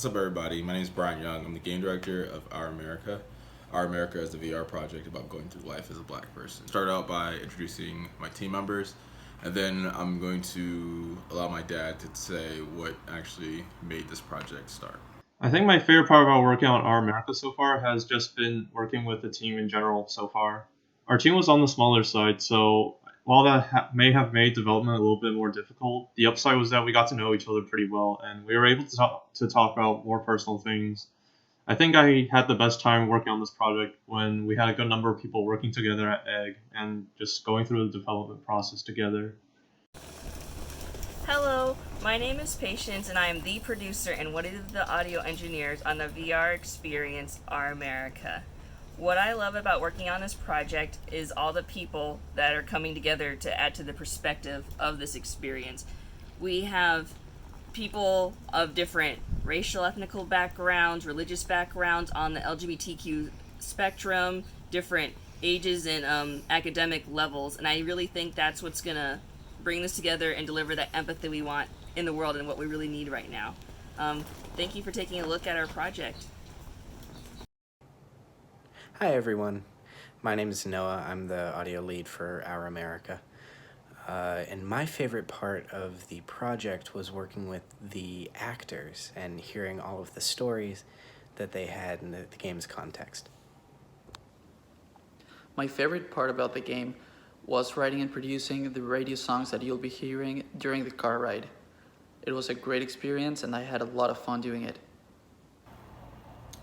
What's up, everybody? My name is Brian Young. I'm the game director of Our America. Our America is the VR project about going through life as a black person. Start out by introducing my team members, and then I'm going to allow my dad to say what actually made this project start. I think my favorite part about working on Our America so far has just been working with the team in general so far. Our team was on the smaller side, so while that may have made development a little bit more difficult, the upside was that we got to know each other pretty well, and we were able to talk about more personal things. I think I had the best time working on this project when we had a good number of people working together at Egg and just going through the development process together. Hello, my name is Patience, and I am the producer and one of the audio engineers on the VR experience Our America. What I love about working on this project is all the people that are coming together to add to the perspective of this experience. We have people of different racial, ethnical backgrounds, religious backgrounds on the LGBTQ spectrum, different ages and academic levels, and I really think that's what's gonna bring this together and deliver that empathy we want in the world and what we really need right now. Thank you for taking a look at our project. Hi everyone, my name is Noah. I'm the audio lead for Our America. And my favorite part of the project was working with the actors and hearing all of the stories that they had in the game's context. My favorite part about the game was writing and producing the radio songs that you'll be hearing during the car ride. It was a great experience and I had a lot of fun doing it.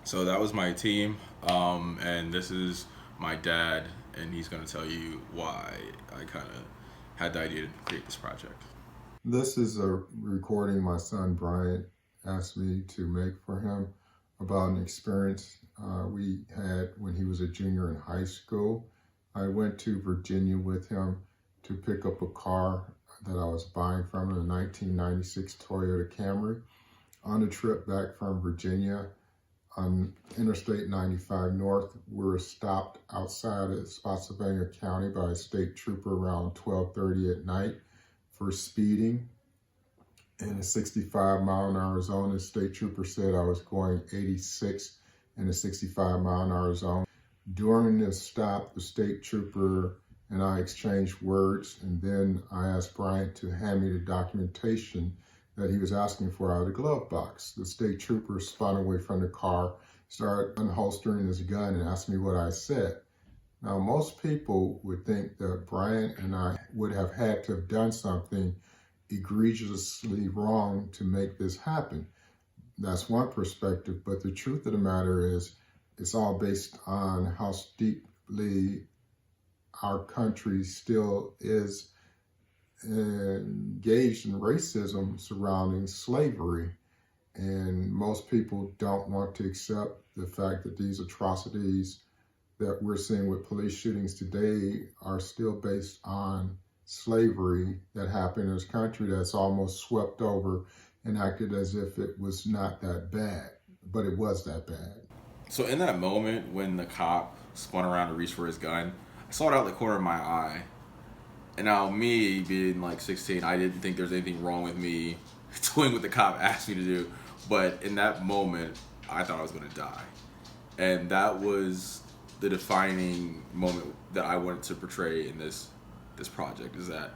So that was my team, and this is my dad, and he's going to tell you why I kind of had the idea to create this project. This is a recording my son Bryant asked me to make for him about an experience we had when he was a junior in high school. I went to Virginia with him to pick up a car that I was buying from him, a 1996 Toyota Camry. On the trip back from Virginia, on Interstate 95 North, we were stopped outside of Spotsylvania County by a state trooper around 12:30 at night for speeding in a 65-mile-an-hour zone. The state trooper said I was going 86 in a 65-mile-an-hour zone. During this stop, the state trooper and I exchanged words, and then I asked Bryant to hand me the documentation that he was asking for out of the glove box. The state trooper spun away from the car, started unholstering his gun, and asked me what I said. Now, most people would think that Bryant and I would have had to have done something egregiously wrong to make this happen. That's one perspective, but the truth of the matter is, it's all based on how deeply our country still is engaged in racism surrounding slavery. And most people don't want to accept the fact that these atrocities that we're seeing with police shootings today are still based on slavery that happened in this country that's almost swept over and acted as if it was not that bad, but it was that bad. So in that moment when the cop spun around to reach for his gun, I saw it out the corner of my eye. And now me being like 16, I didn't think there was anything wrong with me doing what the cop asked me to do. But in that moment, I thought I was going to die. And that was the defining moment that I wanted to portray in this project, is that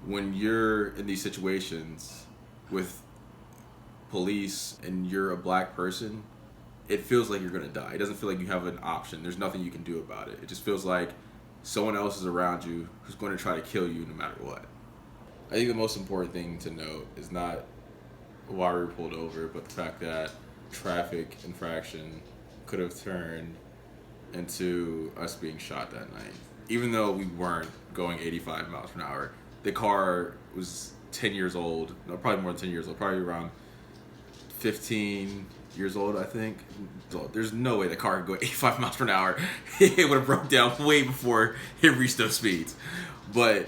when you're in these situations with police and you're a black person, it feels like you're going to die. It doesn't feel like you have an option. There's nothing you can do about it. It just feels like someone else is around you who's going to try to kill you no matter what. I think the most important thing to note is not why we were pulled over, but the fact that traffic infraction could have turned into us being shot that night. Even though we weren't going 85 miles per hour, the car was 10 years old, no, probably more than 10 years old, probably around 15 years old, I think. So there's no way the car could go 85 miles per hour. It would have broke down way before it reached those speeds. But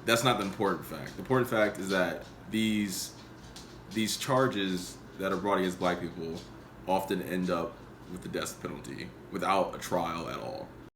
that's not the important fact. The important fact is that these charges that are brought against black people often end up with the death penalty without a trial at all.